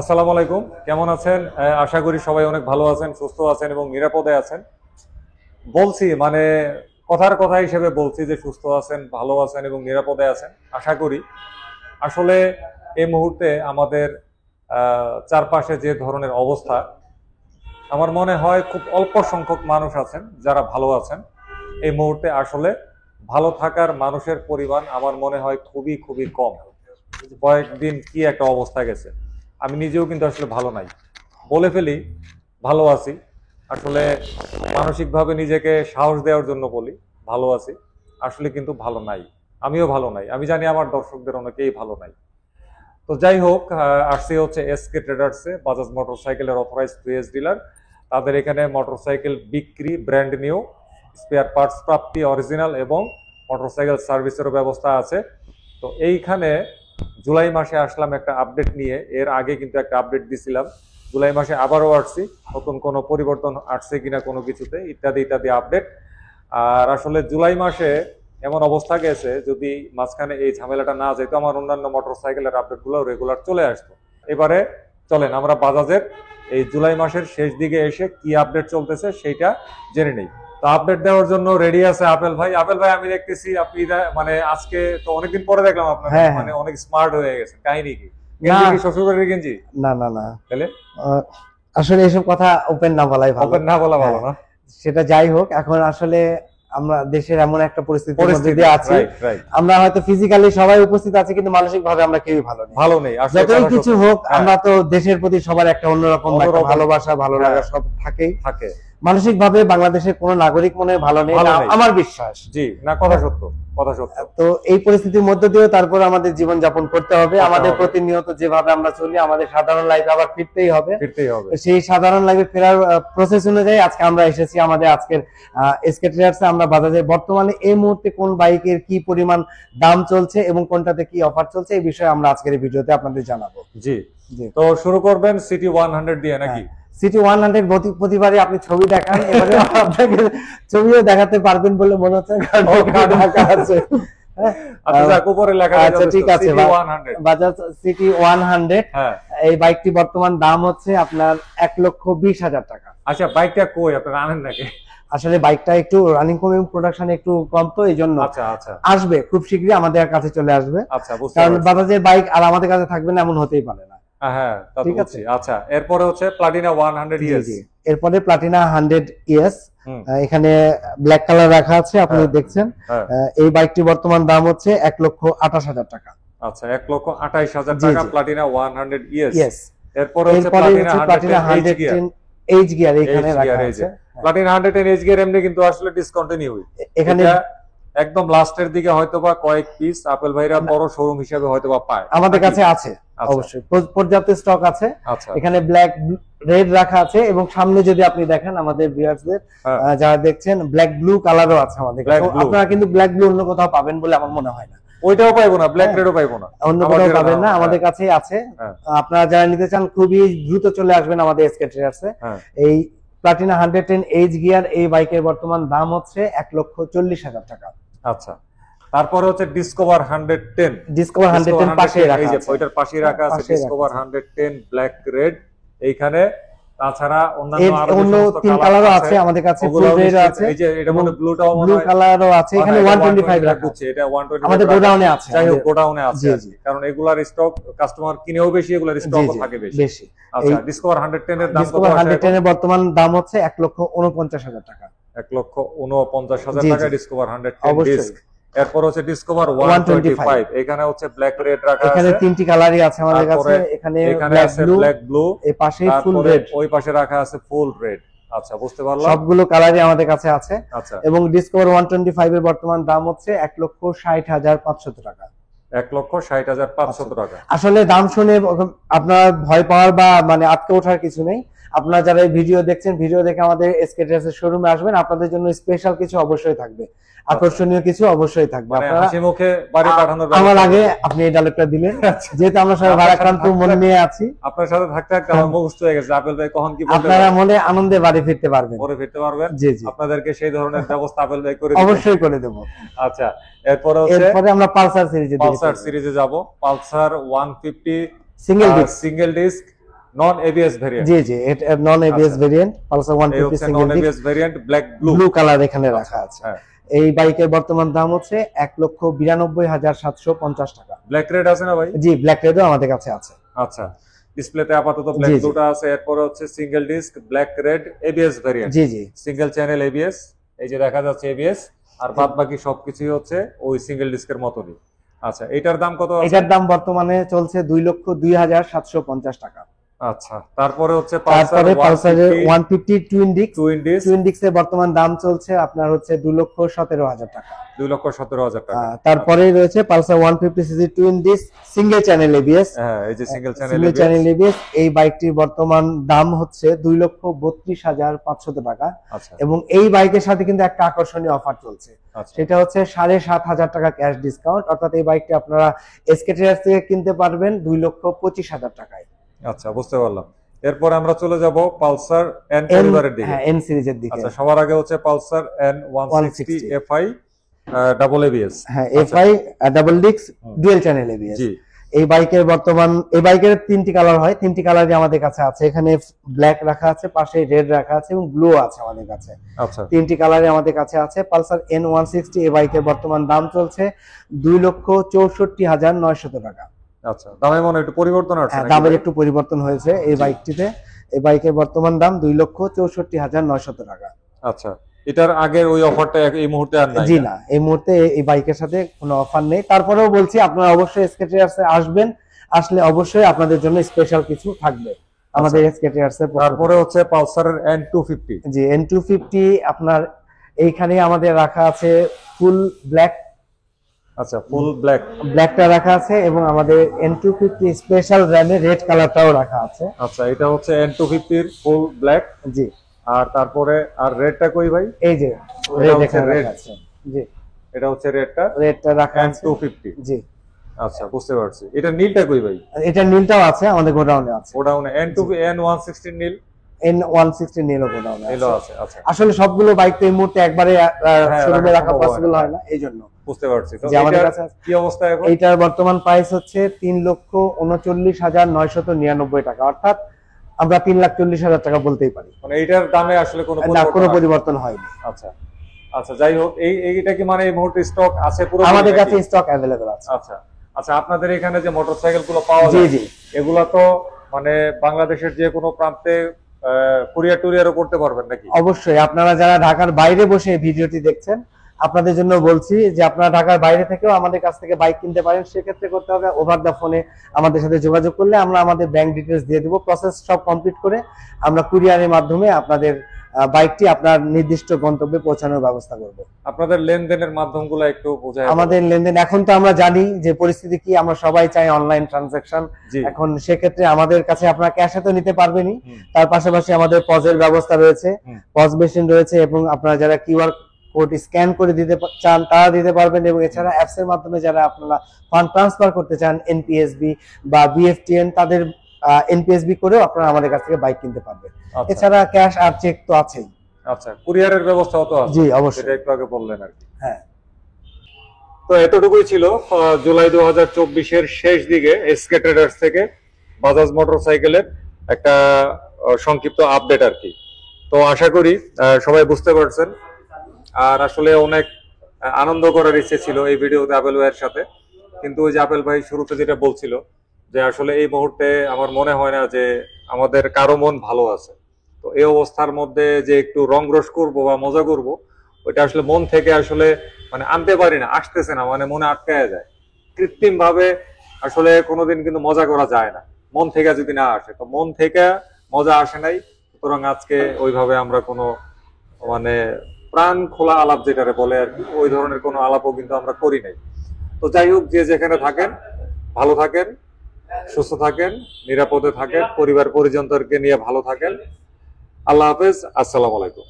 আসসালামু আলাইকুম, কেমন আছেন? আশা করি সবাই অনেক ভালো আছেন, সুস্থ আছেন এবং নিরাপদে আছেন। বলছি মানে কথার কথা হিসেবে বলছি যে সুস্থ আছেন, ভালো আছেন এবং নিরাপদে আছেন আশা করি। আসলে এই মুহূর্তে আমাদের চারপাশে যে ধরনের অবস্থা, আমার মনে হয় খুব অল্প সংখ্যক মানুষ আছেন যারা ভালো আছেন এই মুহূর্তে। আসলে ভালো থাকার মানুষের পরিমাণ আমার মনে হয় খুবই খুবই কম। কয়েকদিন কি একটা অবস্থা গেছে, আমি নিজেও কিন্তু আসলে ভালো নাই, বলে ফেলি ভালো আছি। আসলে মানসিকভাবে নিজেকে সাহস দেওয়ার জন্য বলি ভালো আছি, আসলে কিন্তু ভালো নাই। আমিও ভালো নাই, আমি জানি আমার দর্শকদের অনেকেই ভালো নাই। তো যাই হোক, আসছি হচ্ছে এসকে ট্রেডার্সে, বাজাজ মোটরসাইকেলের অথরাইজ টুয়েস ডিলার। তাদের এখানে মোটরসাইকেল বিক্রি, ব্র্যান্ড নিউ, স্পেয়ার পার্টস প্রাপ্তি অরিজিনাল এবং মোটরসাইকেল সার্ভিসেরও ব্যবস্থা আছে। তো এইখানে জুলাই মাসে আসলাম একটা আপডেট নিয়ে, এর আগে কিন্তু একটা আপডেট দিছিলাম। জুলাই মাসে আবারও আসছি, নতুন কোনো পরিবর্তন আসছে কিনা কোনো কিছুতে, ইত্যাদি ইত্যাদি আপডেট। আর আসলে জুলাই মাসে এমন অবস্থা গেছে, যদি মাঝখানে এই ঝামেলাটা না যেত, আমার অন্যান্য মোটরসাইকেলের আপডেটগুলো রেগুলার চলে আসতো। এবারে চলেন আমরা বাজাজের এই জুলাই মাসের শেষ দিকে এসে কি আপডেট চলতেছে সেইটা জেনে নেই। তো আপডেট দেওয়ার জন্য রেডি আছে আপেল ভাই। আপেল ভাই, আমি দেখতেছি আপনি মানে আজকে তো অনেকদিন পরে দেখলাম আপনার, মানে অনেক স্মার্ট হয়ে গেছে, কাহিনী কি? গেঞ্জি কি শ্বশুরবাড়ির গেঞ্জি? না না না, তাহলে আসলে এসব কথা ওপেন না বলাই ভালো। ওপেন না বলা ভালো না? সেটা যাই হোক, এখন আসলে আমরা দেশের এমন একটা পরিস্থিতির মধ্যে দিয়ে আছি, আমরা হয়তো ফিজিক্যালি সবাই উপস্থিত আছি কিন্তু মানসিক ভাবে আমরা কেউই ভালো নেই। যতই কিছু হোক, আমরা তো দেশের প্রতি সবার একটা অন্যরকম ভালোবাসা, ভালো লাগা সব থাকেই থাকে। মানসিক ভাবে বাংলাদেশের কোন নাগরিক মনে ভালো নেই আমার বিশ্বাস। জি না, কথা সত্য, কথা সত্য। তো এই পরিস্থিতির মধ্যে দিয়েও তারপর আমাদের জীবন যাপন করতে হবে। আমাদের প্রতিনিয়ত যেভাবে আমরা চলি, আমাদের সাধারণ লাইফে আবার ফিরতেই হবে। সেই সাধারণ লাইফে ফেরার প্রসেস অনুযায়ী আজকে আমরা এসেছি আমাদের আজকের এসকে ট্রেডার্সে। আমরা বাজাজের বর্তমানে এই মুহূর্তে কোন বাইকের কি পরিমাণ দাম চলছে এবং কোনটাতে কি অফার চলছে এই বিষয়ে আমরা আজকের এই ভিডিওতে আপনাদের জানাবো। জি, তো শুরু করবেন সিটি 100 দিয়ে নাকি? সিটি 100 প্রতিবারই আপনি ছবি দেখান, এবারে আপনাকে ছবিও দেখাতে পারবেন বলে মনে হচ্ছে, ঠিক আছে। বাজাজ সিটি 100 এই বাইকটি বর্তমান দাম হচ্ছে আপনার 1,20,000 টাকা। আচ্ছা, বাইকটা কই আপনারা আনেন নাকি? আসলে বাইকটা একটু রানিং কম এবং প্রোডাকশন একটু কম, তো এই জন্য আসবে খুব শীঘ্রই আমাদের কাছে চলে আসবে। কারণ বাজাজের বাইক আর আমাদের কাছে থাকবে না এমন হতেই পারে না। হ্যাঁ, ঠিক আছে। আচ্ছা, এরপরে হচ্ছে প্লাটিনা 100 ইএস। এরপরে প্লাটিনা 100 ইএস, এখানে ব্ল্যাক কালার রাখা আছে, আপনি দেখছেন। এই বাইকটি বর্তমান দাম হচ্ছে 1,28,000 টাকা। আচ্ছা, 1,28,000 টাকা প্লাটিনা 100 ইএস। এরপরে হচ্ছে প্লাটিনা 110 এইচ গিয়ার, এখানে রাখা আছে প্লাটিনা 110 এইচ গিয়ার। এমনি কিন্তু আসলে ডিসকন্টিনিউ এখানে একদম লাস্টের দিকে হয়তোবা কয়েক পিস আপেল ভাইরা বড় শোরুম হিসেবে হয়তোবা পায়, আমাদের কাছে আছে অবশ্যই পর্যাপ্ত স্টক আছে। এখানে ব্ল্যাক রেড রাখা আছে এবং সামনে যদি আপনি দেখেন আমাদের ভিউয়ার্সদের যারা দেখছেন, ব্ল্যাক ব্লু কালারও আছে আমাদের কাছে। আপনারা কিন্তু ব্ল্যাক ব্লু অন্য কোথাও পাবেন বলে আমার মনে হয় না। ওইটাও পাইবো না, ব্ল্যাক রেডও পাইবো না, অন্য কোথাও পাবেন না, আমাদের কাছেই আছে। আপনারা যারা নিতে চান খুবই দ্রুত চলে আসবেন আমাদের এসকে ট্রেডার্সে। এই প্লাটিনা 110 এইচ গিয়ার এই বাইকের বর্তমান দাম হচ্ছে 1,40,000 টাকা। আচ্ছা, তারপরে হচ্ছে ডিসকভার 110। ডিসকভার 110 পাশে রাখা আছে, ওইটার পাশে রাখা আছে ডিসকভার 110 ব্ল্যাক রেড। এইখানে তাছাড়া অন্য তিন কালারও আছে আমাদের কাছে, ফুল রেড আছে, এই যে এটা মানে ব্লুটাও মনে হয়, ব্লু কালারও আছে। এখানে 125 রাখা আছে, এটা 125 আমাদের গোডাউনে আছে। যাই হোক, গোডাউনে আছে, কারণ এগুলার স্টক কাস্টমার কিনেও বেশি, এগুলার স্টক থাকে বেশি। আচ্ছা, ডিসকভার 110 এর দাম কত? ডিসকভার 110 এর বর্তমান দাম হচ্ছে 1,49,000 টাকা। 1,49,000 টাকা ডিসকভার 110 ডিস্ক। এরপর হচ্ছে ডিসকভার 125, এখানে হচ্ছে ব্ল্যাক রেড রাখা আছে। এখানে তিনটি কালারই আছে আমাদের কাছে, এখানে আছে ব্ল্যাক ব্লু, এই পাশে ফুল রেড, ওই পাশে রাখা আছে ফুল রেড। আচ্ছা, বুঝতে পারলাম, সবগুলো কালারই আমাদের কাছে আছে। আচ্ছা, এবং ডিসকভার 125 এর বর্তমান দাম হচ্ছে 1,60,500 টাকা। 1,60,500 টাকা। আসলে দাম শুনে আপনার ভয় পাওয়ার বা মানে আটকে ওঠার কিছু নেই। আপনারা যারা এই ভিডিও দেখছেন, ভিডিও দেখে আমাদের এসকে ট্রেডার্সের শোরুমে আসবেন, আপনাদের জন্য স্পেশাল কিছু অবশ্যই থাকবে, আকর্ষণীয় কিছু অবশ্যই থাকবে। আপনারা হাসি মুখে বাড়ি পাঠানোর আমার আগে আপনি এই ডায়লগটা দিলেন, যেহেতু আমরা সবাই ভারাক্রান্ত মন নিয়ে আছি। আপনার সাথে থাকতে থাকতে আমার মুখস্থ হয়ে গেছে আপেল ভাই কখন কি বলতে, আপনারা মনে আনন্দে বাড়ি ফিরতে পারবেন, পরে ফিরতে পারবেন। জি জি, আপনাদেরকে সেই ধরনের ব্যবস্থা আপেল ভাই করে অবশ্যই করে দেব। আচ্ছা, এরপরে আমরা পালসার সিরিজে যাব। Pulsar 150 single disc, single disc non ABS variant. জি জি, এটা non ABS variant Pulsar 150 single non ABS variant black blue colour এখানে রাখা আছে। হ্যাঁ, এই বাইকের বর্তমান দাম হচ্ছে 1,92,750 টাকা। ব্ল্যাক রেড আছে না ভাই? জি, ব্ল্যাক রেডও আমাদের কাছে আছে। আচ্ছা, ডিসপ্লেতে আপাতত ব্ল্যাক দুটো আছে, এরপরে হচ্ছে single disc black red ABS variant. জি জি, সিঙ্গেল চ্যানেল এবিএস, এই যে দেখা যাচ্ছে এবিএস, আর বাদ বাকি সবকিছুই হচ্ছে ওই সিঙ্গেল ডিস্কের মতনই। আচ্ছা, এটার দাম কত আছে? এটার দাম বর্তমানে চলছে 2,02,750 টাকা। আচ্ছা, তারপরে হচ্ছে তারপরে পালসারের 150 টুইন ডিস্ক এর বর্তমান দাম চলছে আপনার হচ্ছে 2,17,000 টাকা। 2,17,000 টাকা। তারপরে রয়েছে Pulsar 150 CC twin disc single channel ABS. হ্যাঁ, এই যে সিঙ্গেল চ্যানেল এবিএস, এই বাইকটির বর্তমান দাম হচ্ছে 2,32,500 টাকা। আচ্ছা, এবং এই বাইকের সাথে কিন্তু একটা আকর্ষণীয় অফার চলছে, সেটা হচ্ছে 7,500 টাকা ক্যাশ ডিসকাউন্ট, অর্থাৎ এই বাইকটি আপনারা এসকে ট্রেডার্স থেকে কিনতে পারবেন 2,25,000 টাকায়। আচ্ছা, বুঝতে পারলাম। এরপর আমরা চলে যাব পালসার এন পরিবারের দিকে। হ্যাঁ, এন সিরিজের দিকে। আচ্ছা, সবার আগে হচ্ছে Pulsar N 160 FI double ABS. হ্যাঁ, FI double disc dual channel ABS. জি, এই বাইকের বর্তমান, এই বাইকের 3টি কালার হয়, 3টি কালারই আমাদের কাছে আছে। এখানে ব্ল্যাক রাখা আছে, পাশে রেড রাখা আছে এবং ব্লু আছে আমাদের কাছে। আচ্ছা, 3টি কালারই আমাদের কাছে আছে। পালসার এন 160 এই বাইকের বর্তমান দাম চলছে 2,64,900 টাকা। আচ্ছা, দামে মনে একটু পরিবর্তন আসছে নাকি? দামের একটু পরিবর্তন হয়েছে এই বাইকটিতে। এই বাইকের বর্তমান দাম 2,64,900 টাকা। আচ্ছা, এটার আগের ওই অফারটা এই মুহূর্তে আর নাই? জি না, এই মুহূর্তে এই বাইকের সাথে কোনো অফার নেই। তারপরেও বলছি আপনারা অবশ্যই এসকে ট্রেডার্সে আসবেন, আসলে অবশ্যই আপনাদের জন্য স্পেশাল কিছু থাকবে আমাদের এসকে ট্রেডার্সে। তারপরে হচ্ছে পালসারের N250। জি, N250 আপনার এইখানে আমাদের রাখা আছে ফুল ব্ল্যাক। আচ্ছা, ফুল ব্ল্যাকটা রাখা আছে এবং আমাদের N250 স্পেশাল র্যামে রেড কালারটাও রাখা আছে। আচ্ছা, এটা হচ্ছে N250 এর ফুল ব্ল্যাক। জি, আর তারপরে আর রেডটা কই ভাই? এই যে রেড এখানে রাখা আছে। জি, এটা হচ্ছে রেডটা রাখা আছে N250। জি, আচ্ছা, বুঝতে পারছি। এটা নীলটা কই ভাই? এটা নীলটাও আছে আমাদের গোডাউনে আছে। গোডাউনে N160 নীল, N160 নীলও গোডাউনে আছে। আচ্ছা, আসলে সবগুলো বাইক তো এই মুহূর্তে একবারে শোরুমে রাখা পসিবল হয় না, এইজন্য। বুঝতে পারছি। তো আমাদের কাছে কি অবস্থা এখন? এইটার বর্তমান প্রাইস হচ্ছে 3,39,999 টাকা, অর্থাৎ আমরা 3,40,000 টাকা বলতেই পারি। মানে এইটার দামে আসলে কোনো পরিবর্তন হয়নি। আচ্ছা আচ্ছা, যাই হোক, এইটা কি মানে এই মুহূর্তে স্টক আছে পুরো? আমাদের কাছে স্টক अवेलेबल আছে। আচ্ছা আচ্ছা, আপনাদের এখানে যে মোটরসাইকেল গুলো পাওয়া যায়, জি জি, এগুলা তো মানে বাংলাদেশের যে কোনো প্রান্তে কুরিয়ার টুরিয়ারও করতে পারবেন নাকি? অবশ্যই, আপনারা যারা ঢাকার বাইরে বসে ভিডিওটি দেখছেন আপনাদের জন্য বলছি যে আপনারা ঢাকার বাইরে থেকেও আমাদের কাছ থেকে বাইক কিনতে পারেন। সেক্ষেত্রে করতে হবে ওভার দ্য ফোনে আমাদের সাথে যোগাযোগ করলে আমরা আমাদের ব্যাংক ডিটেলস দিয়ে দেবো। প্রসেস সব কমপ্লিট করে আমরা কুরিয়ারের মাধ্যমে আপনাদের বাইকটি আপনার নির্দিষ্ট গন্তব্যে পৌঁছানোর ব্যবস্থা করব। আপনাদের লেনদেনের মাধ্যমগুলো একটু বোঝায়। আমাদের লেনদেন এখন তো আমরা জানি যে পরিস্থিতি কি, আমরা সবাই চাই অনলাইন ট্রানজাকশন। এখন সেক্ষেত্রে আমাদের কাছে আপনারা ক্যাশে তো নিতে পারবেনই, তার পাশাপাশি আমাদের পজের ব্যবস্থা রয়েছে, পজ মেশিন রয়েছে, এবং আপনারা যারা কিউআর কোড স্ক্যান করে দিতে চান তারা দিতে পারবেন। এবং এছাড়া অ্যাপস এর মাধ্যমে যারা আপনারা ফান্ড ট্রান্সফার করতে চান এনপিএসবি বা বিএফটিএন, তাদের এনপিএসবি করেও আপনারা আমাদের কাছ থেকে বাইক কিনতে পারবেন। এছাড়া ক্যাশ আর চেক তো আছেই। আচ্ছা, কুরিয়ারের ব্যবস্থাও তো আছে? জি অবশ্যই, এটা একটু আগে বললেন আর কি। হ্যাঁ, তো এতটুকুই ছিল জুলাই 2024 এর শেষ দিকে এসকে ট্রেডার্স থেকে বাজাজ মোটরসাইকেলের একটা সংক্ষিপ্ত আপডেট আর কি। তো আশা করি সবাই বুঝতে পারছেন। আর আসলে অনেক আনন্দ করার ইচ্ছে ছিল এই ভিডিওতে আপেল ভাইয়ের সাথে, কিন্তু ওই যে আপেল ভাই শুরুতে যেটা বলছিল যে আসলে এই মুহূর্তে আমার মনে হয় না যে আমাদের কারো মন ভালো আছে। তো এই অবস্থার মধ্যে যে একটু রংরস করবো বা মজা করব, ওইটা আসলে মন থেকে আসলে মানে আনতে পারি না, আসতেছে না, মানে মনে আটকায় যায়। কৃত্রিম ভাবে আসলে কোনোদিন কিন্তু মজা করা যায় না, মন থেকে যদি না আসে। তো মন থেকে মজা আসে নাই, সুতরাং আজকে ওইভাবে আমরা কোনো মানে প্রাণ খোলা আলাপ যেটারে বলে আর কি, ওই ধরনের কোনো আলাপও কিন্তু আমরা করি নাই। তো যাই হোক, যে যেখানে থাকেন ভালো থাকেন, সুস্থ থাকেন, নিরাপদে থাকেন, পরিবার পরিজনদেরকে নিয়ে ভালো থাকেন। আল্লাহ হাফেজ, আসসালামু আলাইকুম।